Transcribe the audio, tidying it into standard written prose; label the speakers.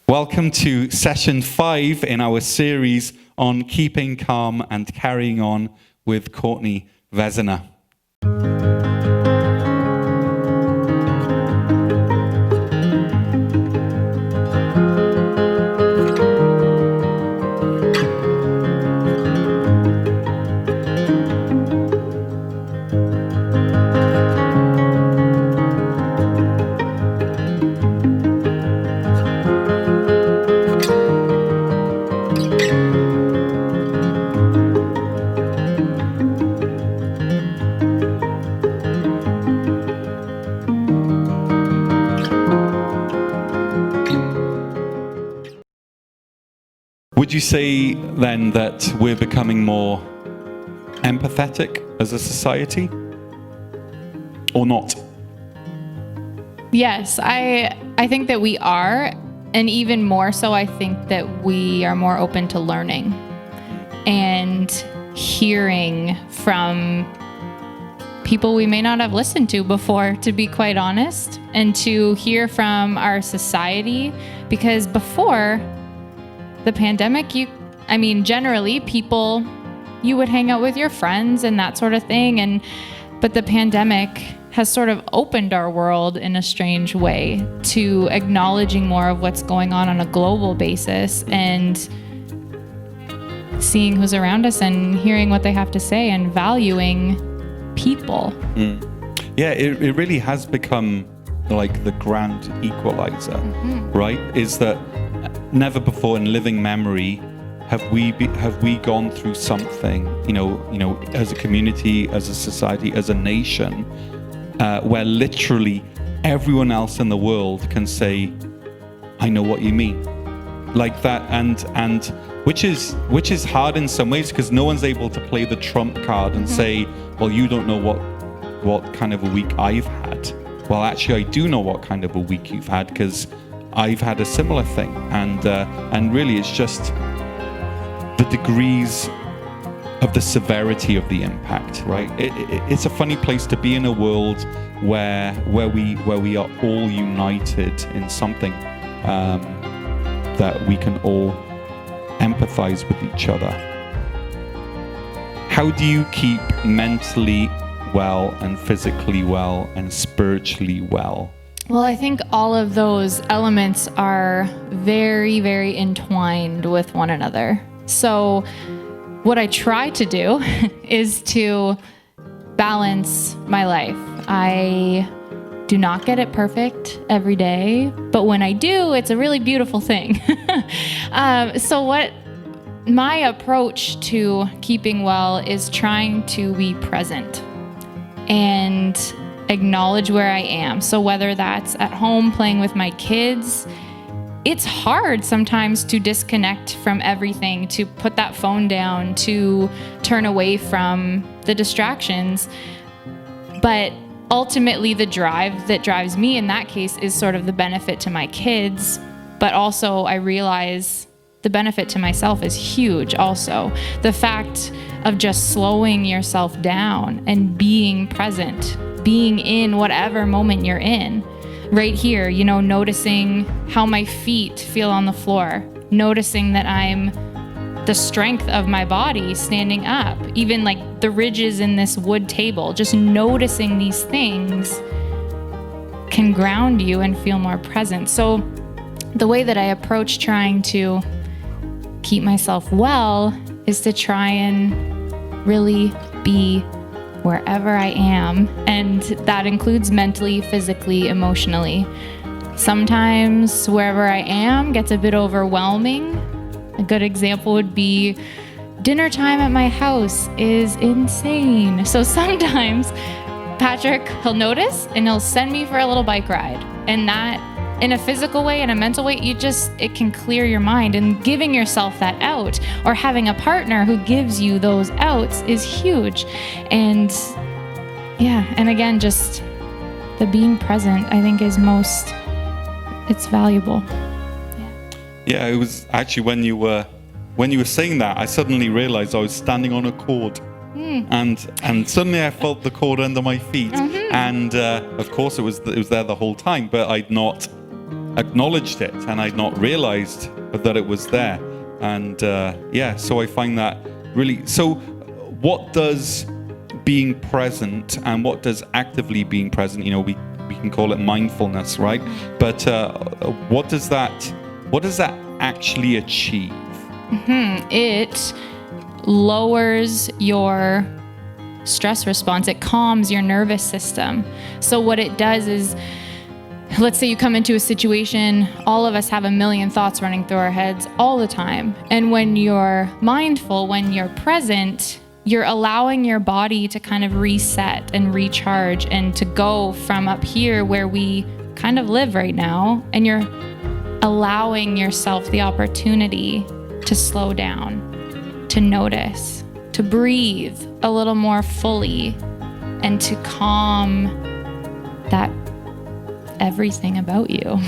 Speaker 1: Welcome to session 5 in our series on keeping calm and carrying on with Courtney Vezina. Would you say then that we're becoming more empathetic as a society, or not?
Speaker 2: Yes, I think that we are, and even more so, I think that we are more open to learning and hearing from people we may not have listened to before, to be quite honest, and to hear from our society, because before the pandemic, generally people, you would hang out with your friends and that sort of thing. But the pandemic has sort of opened our world in a strange way to acknowledging more of what's going on a global basis and seeing who's around us and hearing what they have to say and valuing people.
Speaker 1: Yeah, it really has become like the grand equalizer, right? Is that never before in living memory have we gone through something, you know, as a community, as a society, as a nation, where literally everyone else in the world can say, "I know what you mean," like that, and which is hard in some ways because no one's able to play the trump card and say, "Well, you don't know what kind of a week I've had." Well, actually, I do know what kind of a week you've had because I've had a similar thing, and really it's just the degrees of the severity of the impact, right? It's a funny place to be in a world where we are all united in something that we can all empathize with each other. How do you keep mentally well and physically well and spiritually well?
Speaker 2: Well, I think all of those elements are very, very entwined with one another. So what I try to do is to balance my life. I do not get it perfect every day, but when I do, it's a really beautiful thing. So what my approach to keeping well is trying to be present and acknowledge where I am. So whether that's at home playing with my kids, it's hard sometimes to disconnect from everything, to put that phone down, to turn away from the distractions. But ultimately the drive that drives me in that case is sort of the benefit to my kids, but also I realize the benefit to myself is huge also. The fact of just slowing yourself down and being present, being in whatever moment you're in, right here, noticing how my feet feel on the floor, noticing that I'm the strength of my body standing up, even like the ridges in this wood table, just noticing these things can ground you and feel more present. So the way that I approach trying to keep myself well is to try and really be wherever I am, and that includes mentally, physically, emotionally. Sometimes wherever I am gets a bit overwhelming. A good example would be dinner time at my house is insane. So sometimes Patrick, he'll notice and he'll send me for a little bike ride, and that in a physical way and a mental way, it can clear your mind, and giving yourself that out or having a partner who gives you those outs is huge. And again, just the being present, I think it's valuable.
Speaker 1: Yeah, it was actually when you were saying that, I suddenly realized I was standing on a cord. And suddenly I felt the cord under my feet, and of course it was there the whole time, but I'd not acknowledged it, and I'd not realized that it was there. And so I find that really. So what does being present and what does actively being present, we can call it mindfulness, right? But what does that actually achieve?
Speaker 2: It lowers your stress response. It calms your nervous system. So what it does is, let's say you come into a situation, all of us have a million thoughts running through our heads all the time. And when you're mindful, when you're present, you're allowing your body to kind of reset and recharge and to go from up here where we kind of live right now, and you're allowing yourself the opportunity to slow down, to notice, to breathe a little more fully, and to calm that everything about you.